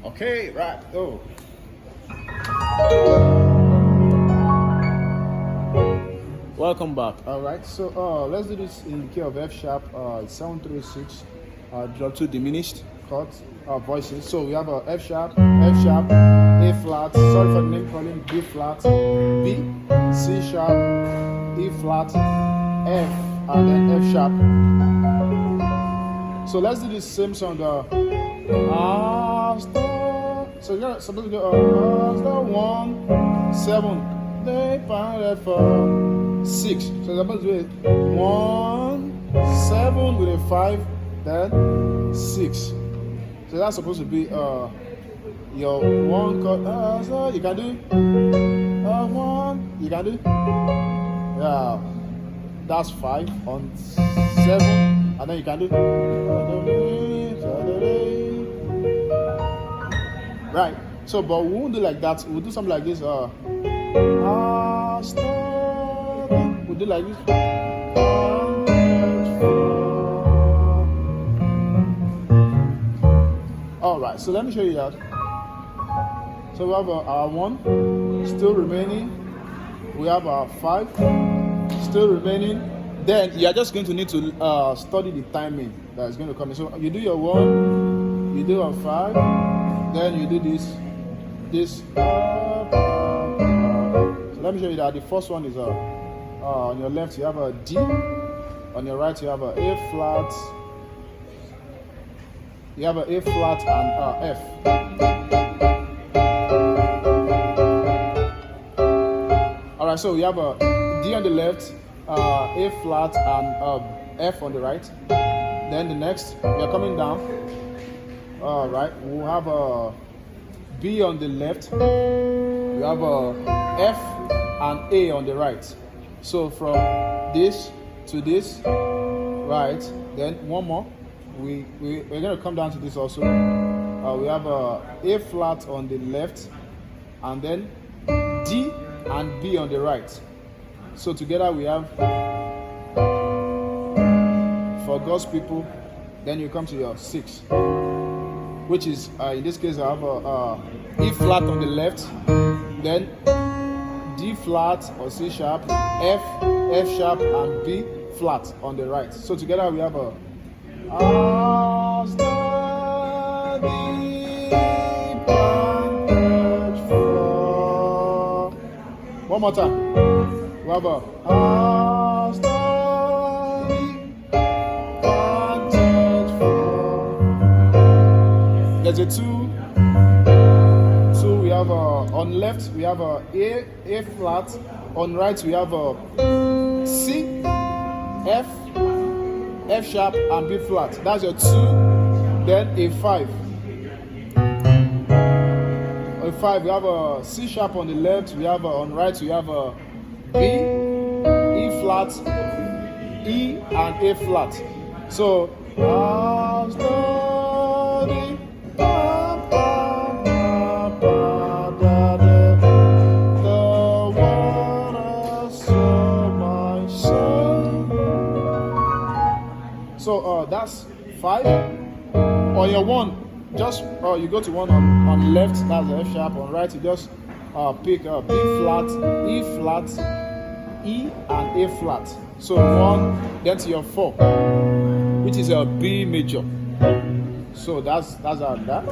Okay, right. Oh. Welcome back. All right. So let's do this in the key of F sharp. 736. Drop 2 diminished chords. Voicings. So we have a F sharp, A flat. Sorry for the name calling. B flat, B, C sharp, E flat, F, and then F sharp. So let's do the same song. So you're supposed to go star 1 7. They found it for 6. So you're supposed to do it 1 7 with a 5, then 6. So that's supposed to be your 1 chord. So you can do 1. You can do that's 5 on 7, and then you can do right. So, but we won't do like that. We'll do something like this. We'll do like this. All right. So let me show you that. So we have our 1 still remaining. We have our 5 still remaining. Then you are just going to need to study the timing that is going to come in. So you do your 1, you do your 5, then you do this. So let me show you that. The first one is on your left you have a D, on your right you have a A flat, you have a A flat and F. All right, so we have a D on the left, A flat and F on the right. Then the next we are coming down. All right, we'll have a B on the left, we have a F and A on the right. So from this to this, right, then one more, we're going to come down to this also. We have a flat on the left, and then D and B on the right. So together we have For God's People. Then you come to your 6, which is in this case I have a E flat on the left, then D flat or C sharp, F sharp, and B flat on the right. So together we have a one more time. We have a there's a 2. We have on left we have a flat, on right we have a C, F sharp, and B flat. That's your 2. Then a 5. On 5 we have a C sharp on the left, we have on right we have a B, E flat, E, and A flat. So So that's 5. On your 1, just you go to 1 on left, that's the F sharp. On right, you just pick B flat, E flat, E, and A flat. So 1, then to your 4, which is a B major. So that's that.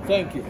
Thank you.